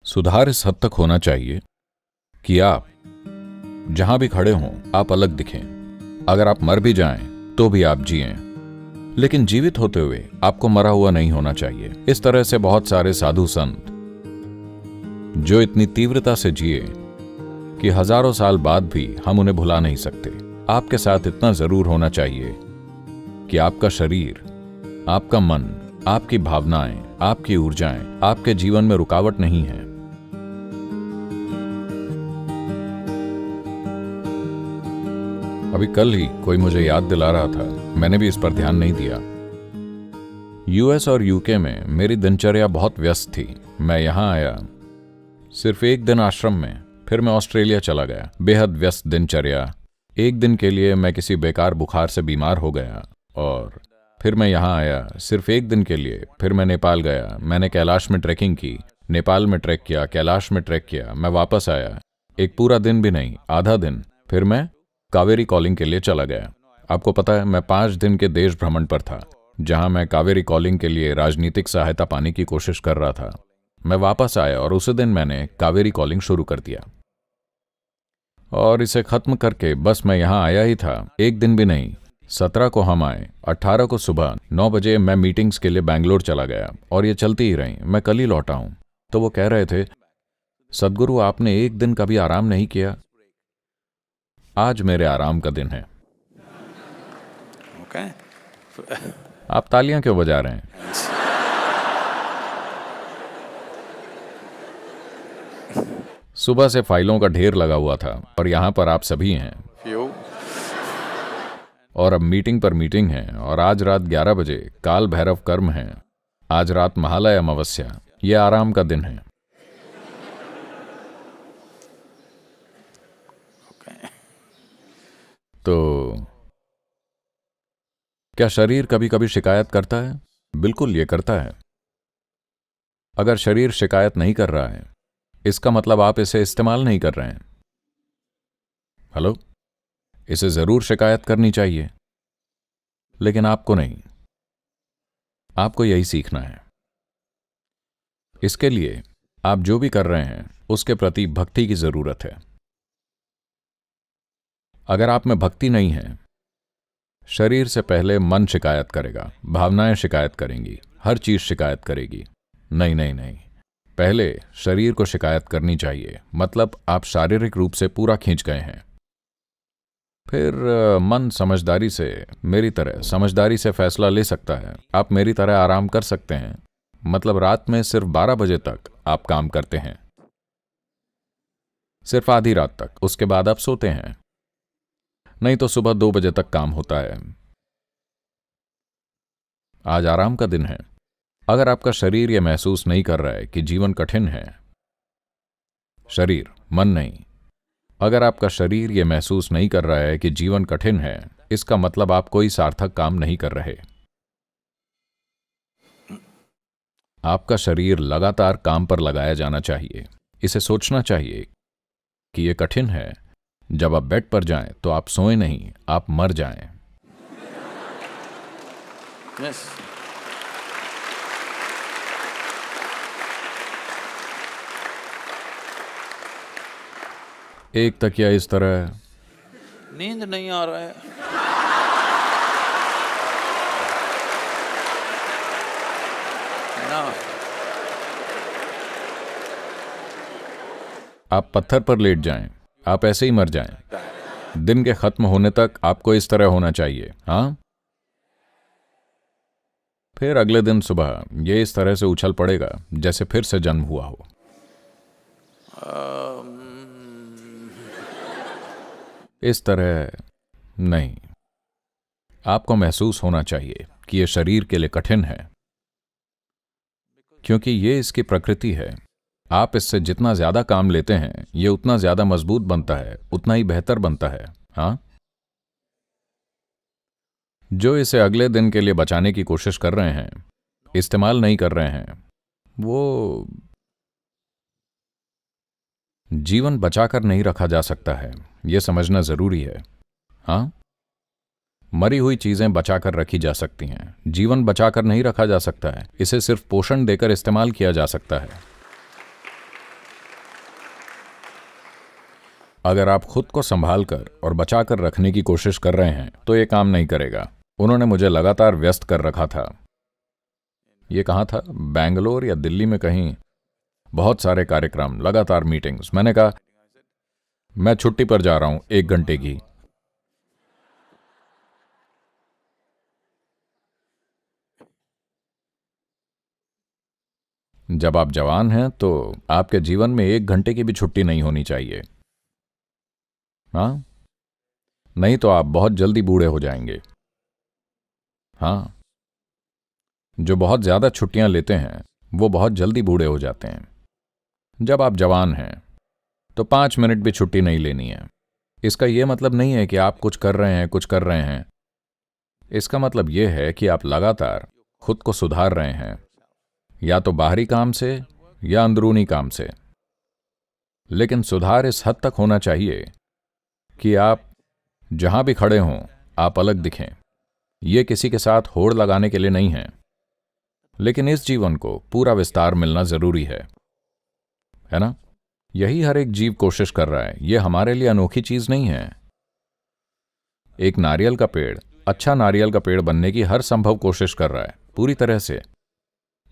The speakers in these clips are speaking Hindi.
सुधार इस हद तक होना चाहिए कि आप जहां भी खड़े हों आप अलग दिखें। अगर आप मर भी जाएं तो भी आप जिएं, लेकिन जीवित होते हुए आपको मरा हुआ नहीं होना चाहिए। इस तरह से बहुत सारे साधु संत जो इतनी तीव्रता से जिए कि हजारों साल बाद भी हम उन्हें भुला नहीं सकते। आपके साथ इतना जरूर होना चाहिए कि आपका शरीर, आपका मन, आपकी भावनाएं, आपकी ऊर्जाएं आपके जीवन में रुकावट नहीं है। अभी कल ही कोई मुझे याद दिला रहा था, मैंने भी इस पर ध्यान नहीं दिया। यूएस और यूके में मेरी दिनचर्या बहुत व्यस्त थी। मैं यहां आया सिर्फ एक दिन आश्रम में, फिर मैं ऑस्ट्रेलिया चला गया। बेहद व्यस्त दिनचर्या। एक दिन के लिए मैं किसी बेकार बुखार से बीमार हो गया और फिर मैं यहां आया सिर्फ एक दिन के लिए। फिर मैं नेपाल गया, मैंने कैलाश में ट्रैकिंग की, नेपाल में ट्रैक किया, कैलाश में ट्रैक किया। मैं वापस आया, एक पूरा दिन भी नहीं, आधा दिन। फिर मैं कावेरी कॉलिंग के लिए चला गया। आपको पता है, मैं 5 दिन के देश भ्रमण पर था, जहां मैं कावेरी कॉलिंग के लिए राजनीतिक सहायता पाने की कोशिश कर रहा था। मैं वापस आया और उसी दिन मैंने कावेरी कॉलिंग शुरू कर दिया और इसे खत्म करके बस मैं यहां आया ही था। एक दिन भी नहीं। 17 को हम आए, 18 को सुबह 9 बजे मैं मीटिंग्स के लिए बैंगलोर चला गया और ये चलती ही रही। मैं कल ही लौटा हूं। तो वो कह रहे थे, सदगुरु आपने एक दिन का भी आराम नहीं किया। आज मेरे आराम का दिन है। Okay. आप तालियां क्यों बजा रहे हैं? सुबह से फाइलों का ढेर लगा हुआ था और यहां पर आप सभी हैं Few. और अब मीटिंग पर मीटिंग है और आज रात 11 बजे काल भैरव कर्म है। आज रात महालय अमावस्या। ये आराम का दिन है। Okay. तो क्या शरीर कभी कभी शिकायत करता है? बिल्कुल ये करता है। अगर शरीर शिकायत नहीं कर रहा है, इसका मतलब आप इसे इस्तेमाल नहीं कर रहे हैं। हेलो, इसे जरूर शिकायत करनी चाहिए, लेकिन आपको नहीं। आपको यही सीखना है। इसके लिए आप जो भी कर रहे हैं उसके प्रति भक्ति की जरूरत है। अगर आप में भक्ति नहीं है, शरीर से पहले मन शिकायत करेगा, भावनाएं शिकायत करेंगी, हर चीज शिकायत करेगी। नहीं नहीं नहीं, पहले शरीर को शिकायत करनी चाहिए, मतलब आप शारीरिक रूप से पूरा खींच गए हैं। फिर मन समझदारी से, मेरी तरह समझदारी से फैसला ले सकता है। आप मेरी तरह आराम कर सकते हैं, मतलब रात में सिर्फ 12 बजे तक आप काम करते हैं, सिर्फ आधी रात तक। उसके बाद आप सोते हैं, नहीं तो सुबह 2 बजे तक काम होता है। आज आराम का दिन है। अगर आपका शरीर यह महसूस नहीं कर रहा है कि जीवन कठिन है, शरीर, मन नहीं, अगर आपका शरीर यह महसूस नहीं कर रहा है कि जीवन कठिन है, इसका मतलब आप कोई सार्थक काम नहीं कर रहे। आपका शरीर लगातार काम पर लगाया जाना चाहिए। इसे सोचना चाहिए कि यह कठिन है। जब आप बेड पर जाएं तो आप सोएं नहीं, आप मर जाएं। Yes. एक तकिया इस तरह, नींद नहीं आ रहा है। ना आप पत्थर पर लेट जाएं, आप ऐसे ही मर जाएं। दिन के खत्म होने तक आपको इस तरह होना चाहिए। हाँ, फिर अगले दिन सुबह ये इस तरह से उछल पड़ेगा जैसे फिर से जन्म हुआ हो। इस तरह नहीं। आपको महसूस होना चाहिए कि यह शरीर के लिए कठिन है, क्योंकि ये इसकी प्रकृति है। आप इससे जितना ज्यादा काम लेते हैं, ये उतना ज्यादा मजबूत बनता है, उतना ही बेहतर बनता है। हाँ, जो इसे अगले दिन के लिए बचाने की कोशिश कर रहे हैं, इस्तेमाल नहीं कर रहे हैं, वो जीवन बचाकर नहीं रखा जा सकता है। यह समझना जरूरी है। हाँ, मरी हुई चीजें बचाकर रखी जा सकती हैं, जीवन बचाकर नहीं रखा जा सकता है। इसे सिर्फ पोषण देकर इस्तेमाल किया जा सकता है। अगर आप खुद को संभाल कर और बचा कर रखने की कोशिश कर रहे हैं तो ये काम नहीं करेगा। उन्होंने मुझे लगातार व्यस्त कर रखा था। ये कहाँ था? बेंगलोर या दिल्ली में कहीं। बहुत सारे कार्यक्रम, लगातार मीटिंग्स। मैंने कहा मैं छुट्टी पर जा रहा हूं 1 घंटे की। जब आप जवान हैं तो आपके जीवन में 1 घंटे की भी छुट्टी नहीं होनी चाहिए। हाँ, नहीं तो आप बहुत जल्दी बूढ़े हो जाएंगे। हाँ, जो बहुत ज्यादा छुट्टियां लेते हैं वो बहुत जल्दी बूढ़े हो जाते हैं। जब आप जवान हैं तो 5 मिनट भी छुट्टी नहीं लेनी है। इसका यह मतलब नहीं है कि आप कुछ कर रहे हैं। इसका मतलब यह है कि आप लगातार खुद को सुधार रहे हैं, या तो बाहरी काम से या अंदरूनी काम से। लेकिन सुधार इस हद तक होना चाहिए कि आप जहां भी खड़े हों आप अलग दिखें। यह किसी के साथ होड़ लगाने के लिए नहीं है, लेकिन इस जीवन को पूरा विस्तार मिलना जरूरी है ना? यही हर एक जीव कोशिश कर रहा है। यह हमारे लिए अनोखी चीज नहीं है। एक नारियल का पेड़ अच्छा नारियल का पेड़ बनने की हर संभव कोशिश कर रहा है, पूरी तरह से।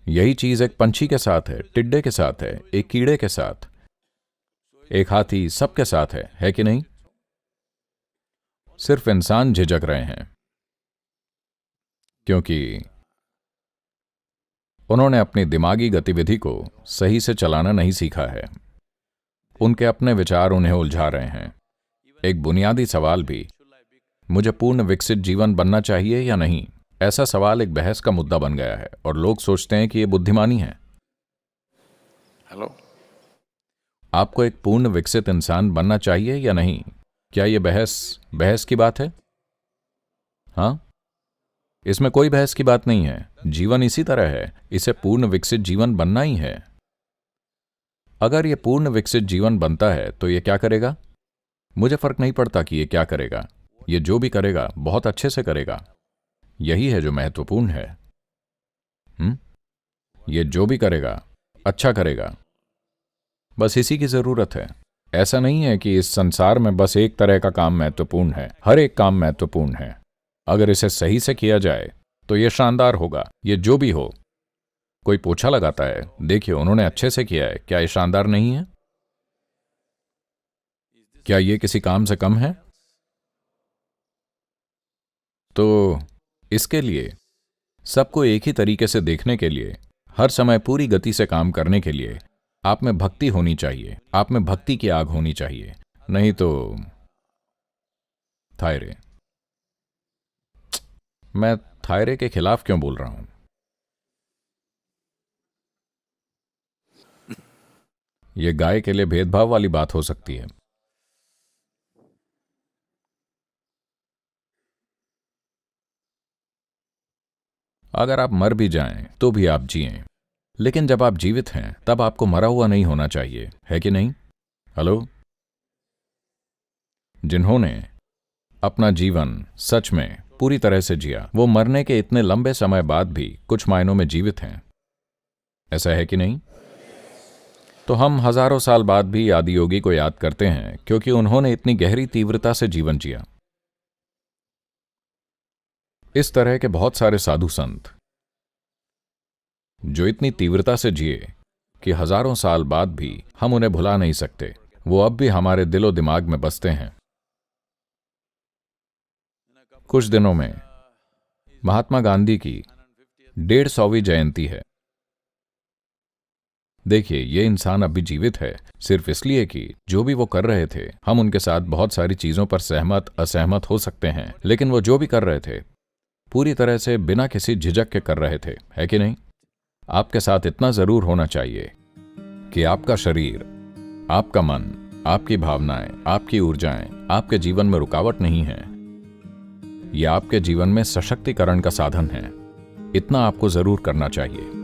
यही चीज एक पंछी के साथ है, टिड्डे के साथ है, एक कीड़े के साथ, एक हाथी, सबके साथ है कि नहीं? सिर्फ इंसान झिझक रहे हैं क्योंकि उन्होंने अपनी दिमागी गतिविधि को सही से चलाना नहीं सीखा है। उनके अपने विचार उन्हें उलझा रहे हैं। एक बुनियादी सवाल भी, मुझे पूर्ण विकसित जीवन बनना चाहिए या नहीं, ऐसा सवाल एक बहस का मुद्दा बन गया है और लोग सोचते हैं कि यह बुद्धिमानी है। हेलो, आपको एक पूर्ण विकसित इंसान बनना चाहिए या नहीं? क्या यह बहस की बात है? हाँ, इसमें कोई बहस की बात नहीं है। जीवन इसी तरह है, इसे पूर्ण विकसित जीवन बनना ही है। अगर यह पूर्ण विकसित जीवन बनता है तो यह क्या करेगा? मुझे फर्क नहीं पड़ता कि यह क्या करेगा। यह जो भी करेगा बहुत अच्छे से करेगा। यही है जो महत्वपूर्ण है। यह जो भी करेगा अच्छा करेगा, बस इसी की जरूरत है। ऐसा नहीं है कि इस संसार में बस एक तरह का काम महत्वपूर्ण है। हर एक काम महत्वपूर्ण है। अगर इसे सही से किया जाए तो यह शानदार होगा। यह जो भी हो। कोई पोछा लगाता है, देखिए उन्होंने अच्छे से किया है, क्या यह शानदार नहीं है? क्या यह किसी काम से कम है? तो इसके लिए सबको एक ही तरीके से देखने के लिए, हर समय पूरी गति से काम करने के लिए आप में भक्ति होनी चाहिए। आप में भक्ति की आग होनी चाहिए। नहीं तो थायरे। मैं थायरे के खिलाफ क्यों बोल रहा हूं? यह गाय के लिए भेदभाव वाली बात हो सकती है। अगर आप मर भी जाएं तो भी आप जिएं, लेकिन जब आप जीवित हैं तब आपको मरा हुआ नहीं होना चाहिए, है कि नहीं? हेलो, जिन्होंने अपना जीवन सच में पूरी तरह से जिया, वो मरने के इतने लंबे समय बाद भी कुछ मायनों में जीवित हैं। ऐसा है कि नहीं? तो हम हजारों साल बाद भी आदियोगी को याद करते हैं क्योंकि उन्होंने इतनी गहरी तीव्रता से जीवन जिया। इस तरह के बहुत सारे साधु संत जो इतनी तीव्रता से जिए कि हजारों साल बाद भी हम उन्हें भुला नहीं सकते, वो अब भी हमारे दिलो दिमाग में बसते हैं। कुछ दिनों में महात्मा गांधी की 150वीं जयंती है। देखिए, ये इंसान अब भी जीवित है सिर्फ इसलिए कि जो भी वो कर रहे थे, हम उनके साथ बहुत सारी चीजों पर सहमत असहमत हो सकते हैं, लेकिन वो जो भी कर रहे थे पूरी तरह से बिना किसी झिझक के कर रहे थे, है कि नहीं? आपके साथ इतना जरूर होना चाहिए कि आपका शरीर, आपका मन, आपकी भावनाएं, आपकी ऊर्जाएं आपके जीवन में रुकावट नहीं है। यह आपके जीवन में सशक्तिकरण का साधन है। इतना आपको जरूर करना चाहिए।